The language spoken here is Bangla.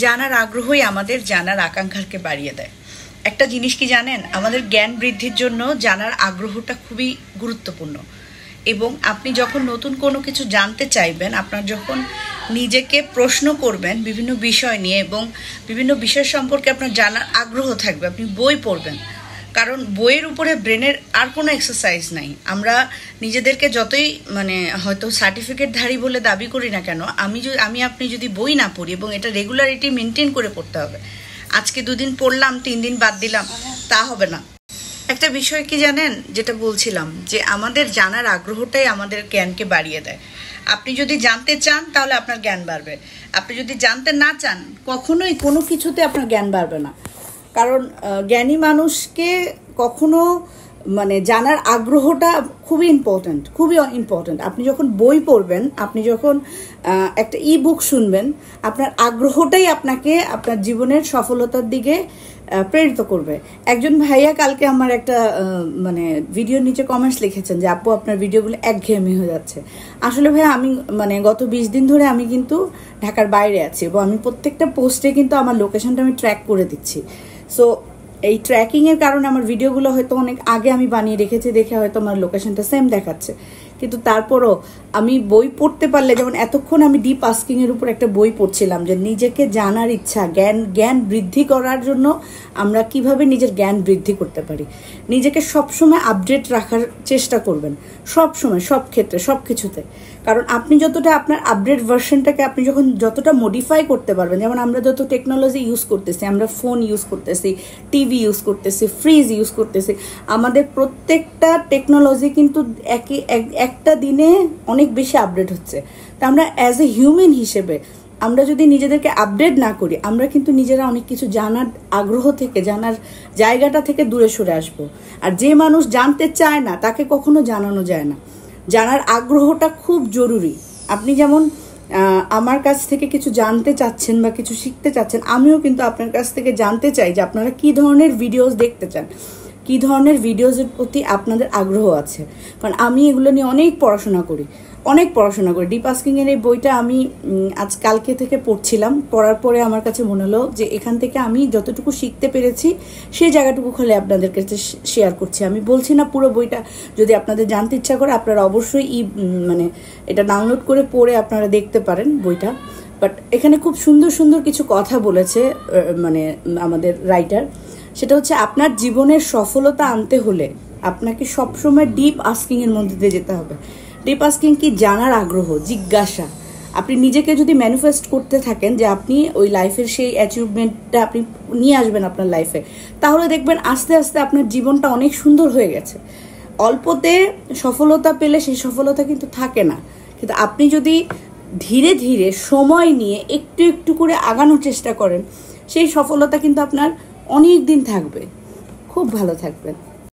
জানার আগ্রহই আমাদের জানার আকাঙ্ক্ষাকে বাড়িয়ে দেয়। একটা জিনিস কি জানেন, আমাদের জ্ঞান বৃদ্ধির জন্য জানার আগ্রহটা খুবই গুরুত্বপূর্ণ। এবং আপনি যখন নতুন কোনো কিছু জানতে চাইবেন, আপনার যখন নিজেকে প্রশ্ন করবেন বিভিন্ন বিষয় নিয়ে এবং বিভিন্ন বিষয় সম্পর্কে আপনার জানার আগ্রহ থাকবে, আপনি বই পড়বেন। কারণ বইয়ের উপরে ব্রেনের আর কোনো এক্সারসাইজ নাই। আমরা নিজেদেরকে যতই হয়তো সার্টিফিকেটধারী বলে দাবি করি না কেন, আপনি যদি বই না পড়ি এবং এটা রেগুলারিটি মেনটেন করে পড়তে হবে। আজকে 2 দিন পড়লাম, 3 দিন বাদ দিলাম, তা হবে না। একটা বিষয় কি জানেন, যেটা বলছিলাম যে আমাদের জানার আগ্রহটাই আমাদের জ্ঞানকে বাড়িয়ে দেয়। আপনি যদি জানতে চান তাহলে আপনার জ্ঞান বাড়বে, আপনি যদি জানতে না চান কখনোই কোনো কিছুতে আপনার জ্ঞান বাড়বে না। কারণ জ্ঞানী মানুষকে কখনো জানার আগ্রহটা খুবই ইম্পর্ট্যান্ট। আপনি যখন বই পড়বেন, আপনি যখন একটা বুক শুনবেন, আপনার আগ্রহটাই আপনাকে আপনার জীবনের সফলতার দিকে প্রেরিত করবে। একজন ভাইয়া কালকে আমার একটা ভিডিওর নিচে কমেন্টস লিখেছেন যে আপু আপনার ভিডিওগুলো একঘেয়েমি হয়ে যাচ্ছে। আসলে ভাইয়া আমি গত 20 দিন ধরে আমি কিন্তু ঢাকার বাইরে আছি এবং আমি প্রত্যেকটা পোস্টে কিন্তু আমার লোকেশনটা আমি ট্র্যাক করে দিচ্ছি। সো এই ট্র্যাকিংয়ের কারণে আমার ভিডিওগুলো হয়তো অনেক আগে আমি বানিয়ে রেখেছি দেখে হয়তো আমার লোকেশনটা সেম দেখাচ্ছে, কিন্তু তারপরও আমি বই পড়তে পারলে, যেমন এতক্ষণ আমি ডিপ আস্কিংয়ের উপর একটা বই পড়ছিলাম যে নিজেকে জানার ইচ্ছা, জ্ঞান বৃদ্ধি করার জন্য আমরা কিভাবে নিজের জ্ঞান বৃদ্ধি করতে পারি। নিজেকে সবসময় আপডেট রাখার চেষ্টা করবেন, সবসময়, সব ক্ষেত্রে, সব কিছুতে। কারণ আপনি যতটা আপনার আপডেট ভার্সনটাকে আপনি যতটা মডিফাই করতে পারবেন, যেমন আমরা যত টেকনোলজি ইউজ করতেছি, আমরা ফোন ইউজ করতেছি, টিভি ইউজ করতেছি, ফ্রিজ ইউজ করতেছি, আমাদের প্রত্যেকটা টেকনোলজি কিন্তু একটা দিনে অনেক বেশি আপডেট হচ্ছে। তা আমরা অ্যাজ এ হিউম্যান হিসেবে আমরা যদি নিজেদেরকে আপডেট না করি, আমরা কিন্তু নিজেরা অনেক কিছু জানার আগ্রহ থেকে, জানার জায়গাটা থেকে দূরে সরে আসবো। আর যে মানুষ জানতে চায় না তাকে কখনো জানানো যায় না। জানার আগ্রহটা খুব জরুরি। আপনি যেমন আমার কাছ থেকে কিছু জানতে চাচ্ছেন বা কিছু শিখতে চাচ্ছেন, আমিও কিন্তু আপনার কাছ থেকে জানতে চাই যে আপনারা কি ধরনের ভিডিওস দেখতে চান, কি ধরনের ভিডিওসের প্রতি আপনাদের আগ্রহ আছে। কারণ আমি এগুলো নিয়ে অনেক পড়াশোনা করি। ডিপ আস্কিংয়ের এই বইটা আমি কালকে থেকে পড়ছিলাম। পড়ার পরে আমার কাছে মনে হলো যে এখান থেকে আমি যতটুকু শিখতে পেরেছি সেই জায়গাটুকু খালি আপনাদের কাছে শেয়ার করছি। আমি বলছি না পুরো বইটা, যদি আপনাদের জানতে ইচ্ছা করে আপনারা অবশ্যই এটা ডাউনলোড করে পড়ে আপনারা দেখতে পারেন বইটা। বাট এখানে খুব সুন্দর সুন্দর কিছু কথা বলেছে আমাদের রাইটার। সেটা হচ্ছে আপনার জীবনের সফলতা আনতে হলে আপনাকে সবসময় ডিপ আস্কিংয়ের মধ্যে দিয়ে যেতে হবে। ডিপ আস্কিং কি? জানার আগ্রহ, জিজ্ঞাসা। আপনি নিজেকে যদি ম্যানিফেস্ট করতে থাকেন যে আপনি ওই লাইফের সেই অ্যাচিভমেন্টটা আপনি নিয়ে আসবেন আপনার লাইফে, তাহলে দেখবেন আস্তে আস্তে আপনার জীবনটা অনেক সুন্দর হয়ে গেছে। অল্পতে সফলতা পেলে সেই সফলতা কিন্তু থাকে না, কিন্তু আপনি যদি ধীরে ধীরে সময় নিয়ে একটু একটু করে আগানোর চেষ্টা করেন, সেই সফলতা কিন্তু আপনার অনেক দিন থাকবে। খুব ভালো থাকবেন।